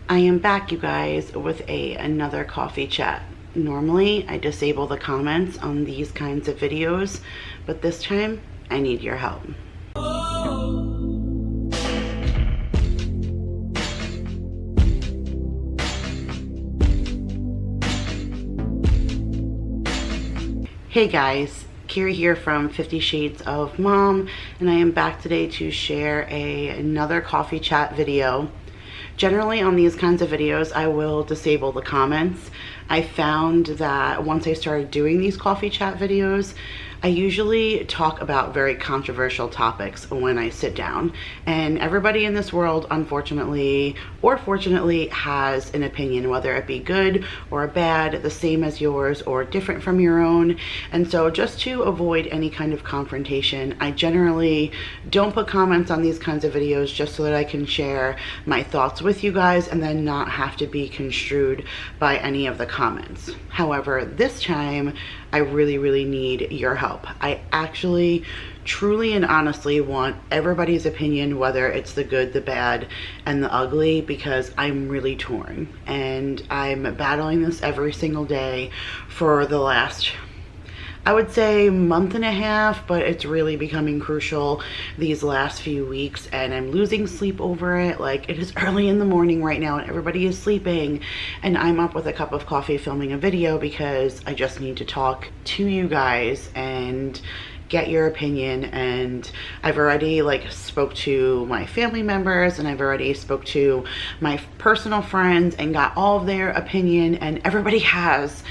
I am back, you guys, with another coffee chat. Normally, I disable the comments on these kinds of videos, but this time, I need your help. Hey guys, Kiri here from 50 Shades of Mom, and I am back today to share another coffee chat video. Generally on these kinds of videos, I will disable the comments. I found that once I started doing these coffee chat videos, I usually talk about very controversial topics when I sit down, and everybody in this world, unfortunately or fortunately, has an opinion, whether it be good or bad, the same as yours or different from your own. And so just to avoid any kind of confrontation, I generally don't put comments on these kinds of videos, just so that I can share my thoughts with you guys and then not have to be construed by any of the comments. However, this time I really need your help. I actually truly and honestly want everybody's opinion, whether it's the good, the bad, and the ugly, because I'm really torn and I'm battling this every single day for the last, I would say, month and a half, but it's really becoming crucial these last few weeks, and I'm losing sleep over it. Like, it is early in the morning right now and everybody is sleeping, and I'm up with a cup of coffee filming a video because I just need to talk to you guys and get your opinion. And I've already spoke to my family members, and I've already spoke to my personal friends and got all of their opinion, and everybody has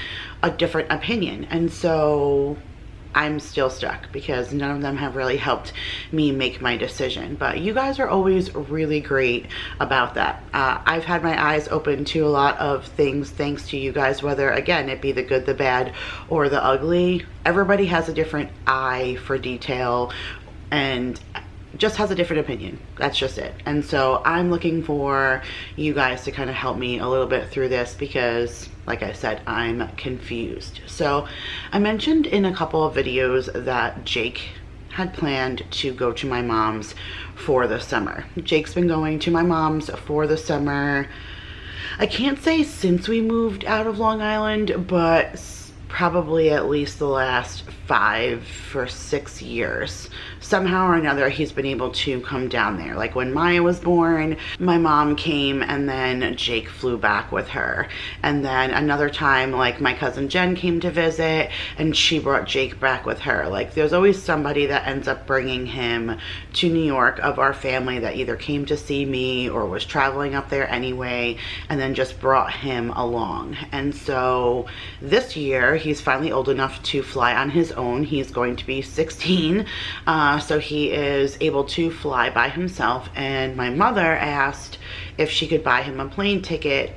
a different opinion. And so I'm still stuck because none of them have really helped me make my decision. But you guys are always really great about that. I've had my eyes open to a lot of things thanks to you guys, whether, again, it be the good, the bad, or the ugly. Everybody has a different eye for detail and just has a different opinion. That's just it. And so I'm looking for you guys to kind of help me a little bit through this because, like I said, I'm confused. So I mentioned in a couple of videos that Jake had planned to go to my mom's for the summer. Jake's been going to my mom's for the summer, I can't say since we moved out of Long Island, but probably at least the last 5 or 6 years. Somehow or another, he's been able to come down there. Like when Maya was born, my mom came and then Jake flew back with her. And then another time, like my cousin Jen came to visit and she brought Jake back with her. Like there's always somebody that ends up bringing him to New York of our family that either came to see me or was traveling up there anyway and then just brought him along. And so this year, he's finally old enough to fly on his own. He's going to be 16. So he is able to fly by himself, and my mother asked if she could buy him a plane ticket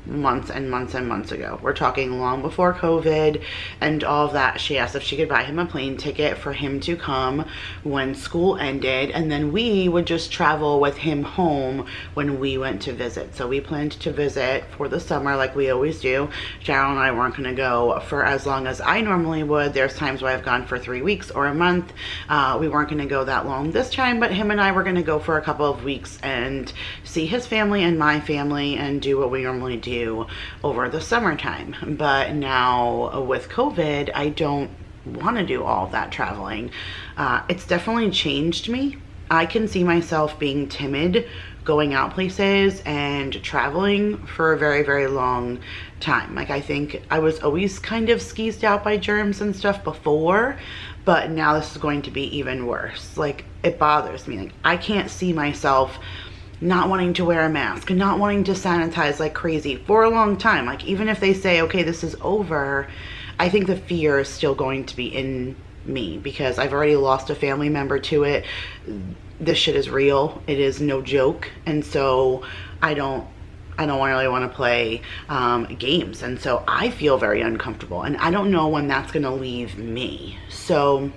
months and months and months ago. We're talking long before COVID and all of that. She asked if she could buy him a plane ticket for him to come when school ended, and then we would just travel with him home when we went to visit. So we planned to visit for the summer like we always do. Cheryl and I weren't going to go for as long as I normally would. There's times where I've gone for 3 weeks or a month. We weren't going to go that long this time, but him and I were going to go for a couple of weeks and see his family and my family and do what we normally do over the summertime. But now with COVID, I don't want to do all of that traveling. It's definitely changed me. I can see myself being timid going out places and traveling for a very long time. Like, I think I was always kind of skeezed out by germs and stuff before, but now this is going to be even worse. Like, it bothers me. Like, I can't see myself not wanting to wear a mask and not wanting to sanitize like crazy for a long time. Like, even if they say, okay, this is over, I think the fear is still going to be in me because I've already lost a family member to it. This shit is real. It is no joke. And so I don't really want to play games. And so I feel very uncomfortable, and I don't know when that's going to leave me. So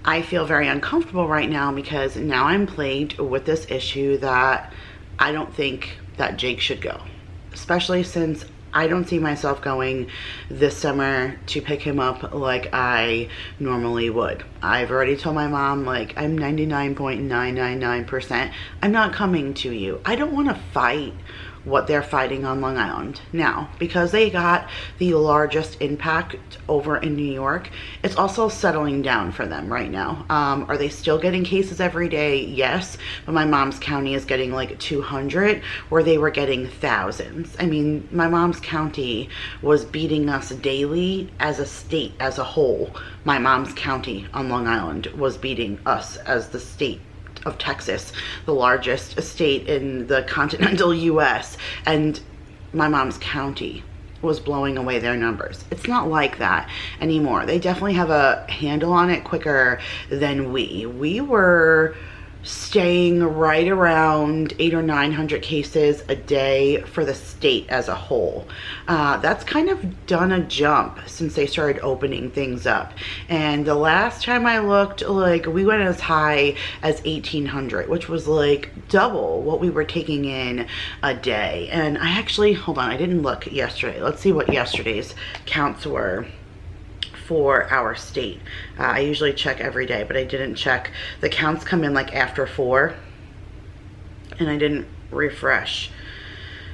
I feel very uncomfortable right now because now I'm plagued with this issue that I don't think that Jake should go, especially since I don't see myself going this summer to pick him up like I normally would. I've already told my mom, like, I'm 99.999%, I'm not coming to you. I don't want to fight what they're fighting on Long Island. Now, because they got the largest impact over in New York, it's also settling down for them right now. Are they still getting cases every day? Yes, but my mom's county is getting like 200, where they were getting thousands. I mean, my mom's county was beating us daily as a state as a whole. My mom's county on Long Island was beating us as the state of Texas, the largest state in the continental US, and my mom's county was blowing away their numbers. It's not like that anymore. They definitely have a handle on it quicker than we were staying right around 800 or 900 cases a day for the state as a whole. That's kind of done a jump since they started opening things up. And the last time I looked, like, we went as high as 1,800, which was like double what we were taking in a day. And I actually, hold on, I didn't look yesterday. Let's see what yesterday's counts were for our state. I usually check every day, but I didn't check. The counts come in like after 4, and I didn't refresh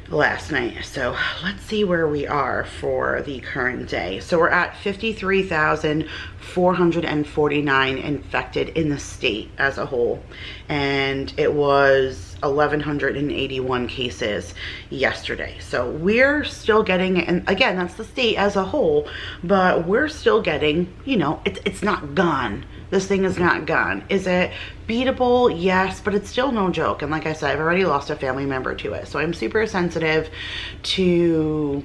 last night. So let's see where we are for the current day. So we're at 53,449 infected in the state as a whole, and it was 1,181 cases yesterday. So we're still getting, and again, that's the state as a whole, but we're still getting, you know, it's not gone. This thing is not gone. Is it beatable? Yes, but it's still no joke. And like I said, I've already lost a family member to it. So I'm super sensitive to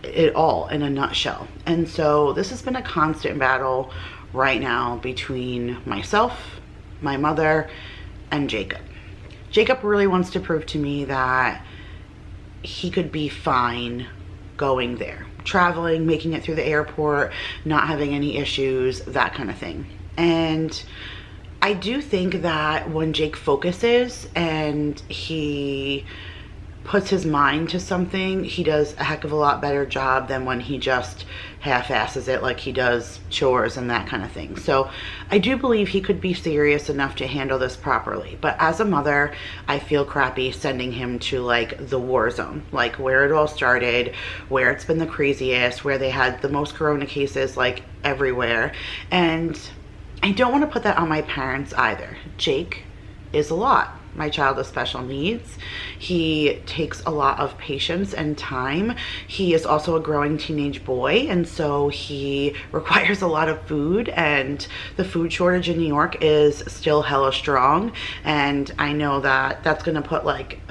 it all in a nutshell. And so this has been a constant battle right now between myself, my mother, and Jacob. Jacob really wants to prove to me that he could be fine going there, traveling, making it through the airport, not having any issues, that kind of thing. And I do think that when Jake focuses and he puts his mind to something, he does a heck of a lot better job than when he just half-asses it, like he does chores and that kind of thing. So I do believe he could be serious enough to handle this properly. But as a mother, I feel crappy sending him to like the war zone, like where it all started, where it's been the craziest, where they had the most corona cases like everywhere. And I don't want to put that on my parents either. Jake is a lot. My child has special needs. He takes a lot of patience and time. He is also a growing teenage boy, and so he requires a lot of food, and the food shortage in New York is still hella strong. And I know that that's gonna put like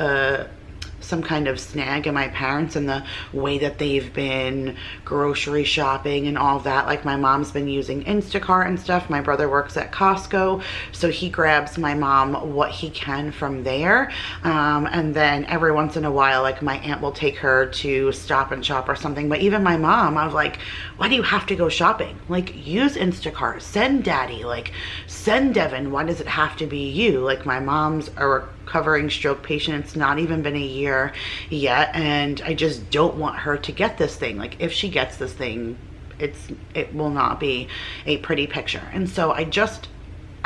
some kind of snag in my parents and the way that they've been grocery shopping and all that. Like my mom's been using Instacart and stuff. My brother works at Costco, so he grabs my mom what he can from there. And then every once in a while, like my aunt will take her to Stop and Shop or something. But even my mom, I was like, why do you have to go shopping? Like, use Instacart, send daddy, like send Devin. Why does it have to be you? Like my mom's a recovering stroke patient. It's not even been a year yet, and I just don't want her to get this thing. Like if she gets this thing, it will not be a pretty picture. And so I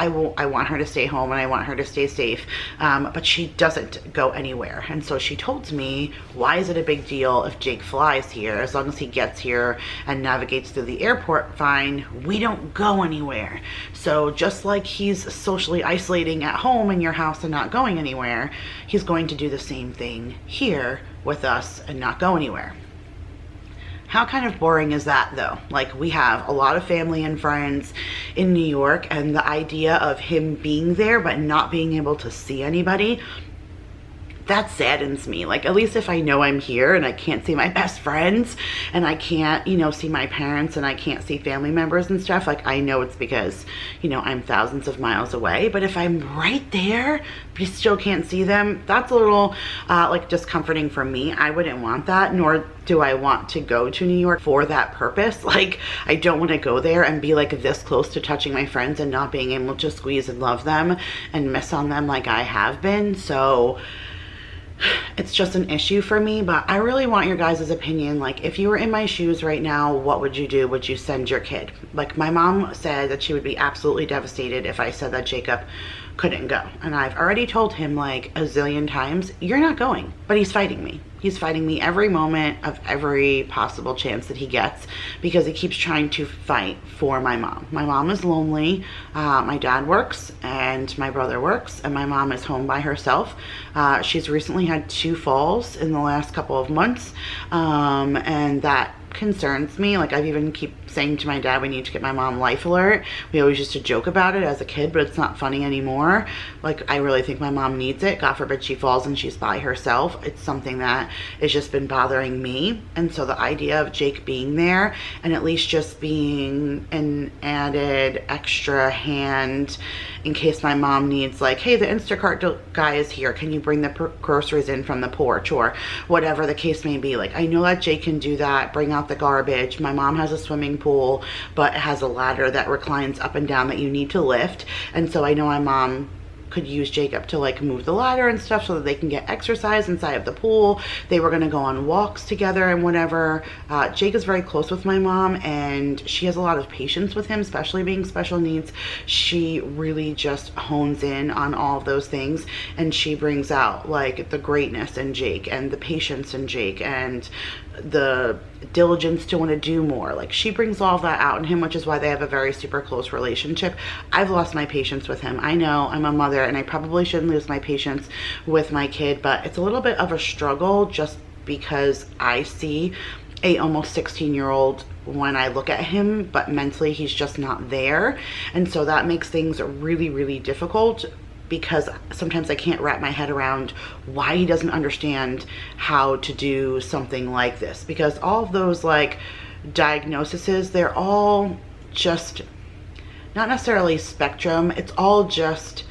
want her to stay home and I want her to stay safe, but she doesn't go anywhere. And so she told me, why is it a big deal if Jake flies here? As long as he gets here and navigates through the airport fine, we don't go anywhere. So just like he's socially isolating at home in your house and not going anywhere, he's going to do the same thing here with us and not go anywhere. How kind of boring is that though? Like we have a lot of family and friends in New York, and the idea of him being there but not being able to see anybody, that saddens me. Like at least if I know I'm here and I can't see my best friends and I can't, you know, see my parents and I can't see family members and stuff, like I know it's because, you know, I'm thousands of miles away. But if I'm right there but you still can't see them, that's a little like discomforting for me. I wouldn't want that, nor do I want to go to New York for that purpose. Like I don't want to go there and be like this close to touching my friends and not being able to squeeze and love them and miss on them like I have been. So it's just an issue for me. But I really want your guys' opinion. Like, if you were in my shoes right now, what would you do? Would you send your kid? Like, my mom said that she would be absolutely devastated if I said that Jacob couldn't go. And I've already told him like a zillion times, you're not going. But he's fighting me. He's fighting me every moment of every possible chance that he gets, because he keeps trying to fight for my mom. My mom is lonely. My dad works and my brother works, and my mom is home by herself. She's recently had 2 falls in the last couple of months, and that concerns me. Like, I've even keep saying to my dad, we need to get my mom Life Alert. We always used to joke about it as a kid, but it's not funny anymore. Like, I really think my mom needs it. God forbid she falls and she's by herself. It's something that has just been bothering me. And so the idea of Jake being there and at least just being an added extra hand in case my mom needs, like, hey, the Instacart guy is here, can you bring the groceries in from the porch, or whatever the case may be. Like, I know that Jake can do that, bring out the garbage. My mom has a swimming pool, but it has a ladder that reclines up and down that you need to lift. And so I know my mom could use Jacob to like move the ladder and stuff so that they can get exercise inside of the pool. They were going to go on walks together and whatever. Jake is very close with my mom, and she has a lot of patience with him, especially being special needs. She really just hones in on all of those things, and she brings out like the greatness in Jake and the patience in Jake and the diligence to want to do more. Like, she brings all that out in him, which is why they have a very super close relationship. I've lost my patience with him. I know I'm a mother and I probably shouldn't lose my patience with my kid, but it's a little bit of a struggle just because I see a almost 16-year-old when I look at him, but mentally he's just not there. And so that makes things really, really difficult, because sometimes I can't wrap my head around why he doesn't understand how to do something like this. Because all of those like diagnoses, they're all just not necessarily spectrum. It's all just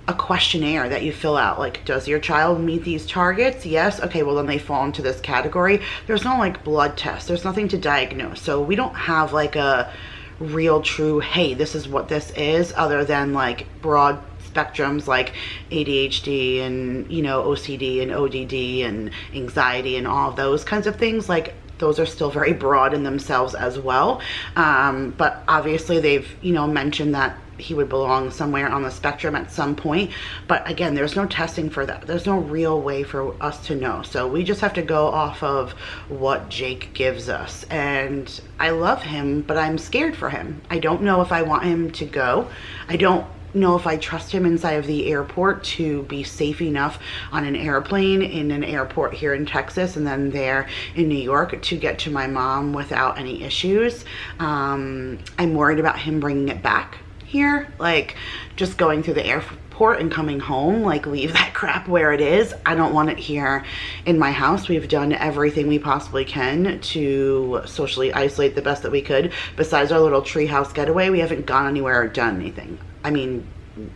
a questionnaire that you fill out. Like, does your child meet these targets? Yes. Okay, well then they fall into this category. There's no like blood test. There's nothing to diagnose. So we don't have like a real true, hey, this is what this is, other than like broad spectrums like ADHD and, you know, OCD and ODD and anxiety and all of those kinds of things. Like, those are still very broad in themselves as well. But obviously they've, you know, mentioned that he would belong somewhere on the spectrum at some point. But again, there's no testing for that. There's no real way for us to know. So we just have to go off of what Jake gives us. And I love him, but I'm scared for him. I don't know if I want him to go. I don't know if I trust him inside of the airport to be safe enough on an airplane in an airport here in Texas and then there in New York to get to my mom without any issues. I'm worried about him bringing it back here, like just going through the airport and coming home. Like, leave that crap where it is. I don't want it here in my house. We've done everything we possibly can to socially isolate the best that we could. Besides our little treehouse getaway, we haven't gone anywhere or done anything. I mean,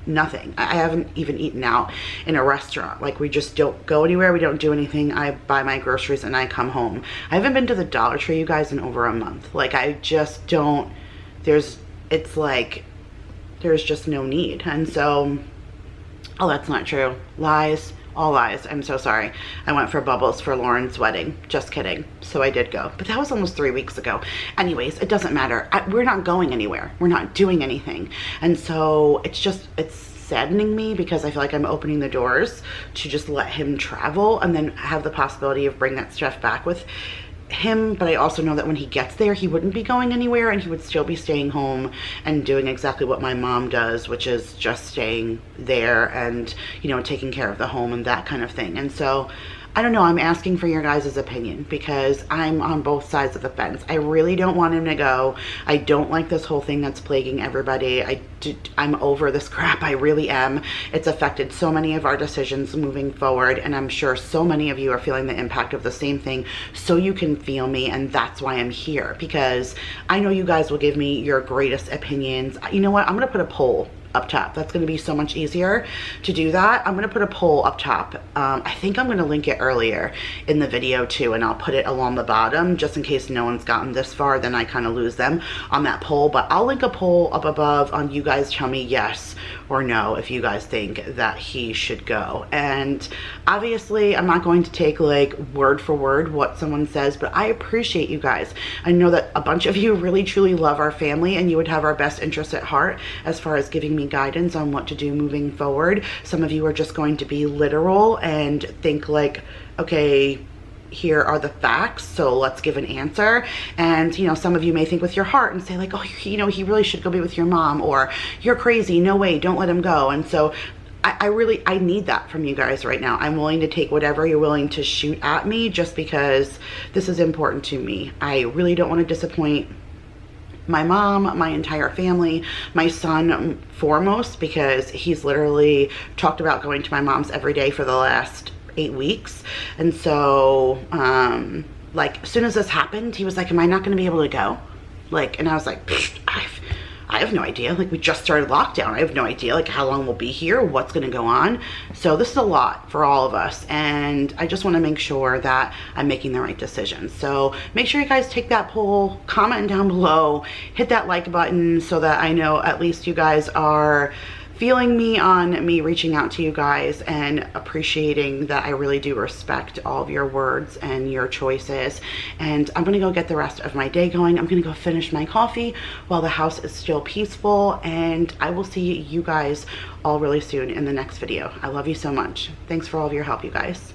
nothing. I haven't even eaten out in a restaurant. Like, we just don't go anywhere. We don't do anything. I buy my groceries and I come home. I haven't been to the Dollar Tree, you guys, in over a month. Like, I just don't, it's like, there's just no need. And so, oh, that's not true. Lies. All lies. I'm so sorry. I went for bubbles for Lauren's wedding. Just kidding. So I did go. But that was almost 3 weeks ago. Anyways, it doesn't matter. We're not going anywhere. We're not doing anything. And so it's saddening me, because I feel like I'm opening the doors to just let him travel and then have the possibility of bringing that stuff back with him. But I also know that when he gets there, he wouldn't be going anywhere, and he would still be staying home and doing exactly what my mom does, which is just staying there and, you know, taking care of the home and that kind of thing. And so I don't know, I'm asking for your guys' opinion, because I'm on both sides of the fence. I really don't want him to go. I don't like this whole thing that's plaguing everybody. I'm over this crap. I really am. It's affected so many of our decisions moving forward, and I'm sure so many of you are feeling the impact of the same thing. So you can feel me, and that's why I'm here, because I know you guys will give me your greatest opinions. You know what? I'm gonna put a poll up top. That's going to be so much easier to do that. I'm going to put a poll up top. I think I'm going to link it earlier in the video too, and I'll put it along the bottom just in case no one's gotten this far, then I kind of lose them on that poll. But I'll link a poll up above on you guys tell me yes or no if you guys think that he should go. And obviously I'm not going to take like word for word what someone says, but I appreciate you guys. I know that a bunch of you really truly love our family and you would have our best interests at heart as far as giving me guidance on what to do moving forward. Some of you are just going to be literal and think like, okay, here are the facts, so let's give an answer. And you know, some of you may think with your heart and say like, oh, you know, he really should go be with your mom, or you're crazy, no way, don't let him go. And so I need that from you guys right now. I'm willing to take whatever you're willing to shoot at me, just because this is important to me. I really don't want to disappoint my mom, my entire family, my son foremost, because he's literally talked about going to my mom's every day for the last 8 weeks. And so like as soon as this happened, he was like, am I not going to be able to go? Like, and I was like, I have no idea. Like, we just started lockdown. I have no idea like how long we'll be here, what's going to go on. So this is a lot for all of us, and I just want to make sure that I'm making the right decision. So make sure you guys take that poll, comment down below, hit that like button so that I know at least you guys are feeling me on me reaching out to you guys and appreciating that I really do respect all of your words and your choices. And I'm gonna go get the rest of my day going. I'm gonna go finish my coffee while the house is still peaceful, and I will see you guys all really soon in the next video. I love you so much. Thanks for all of your help, you guys.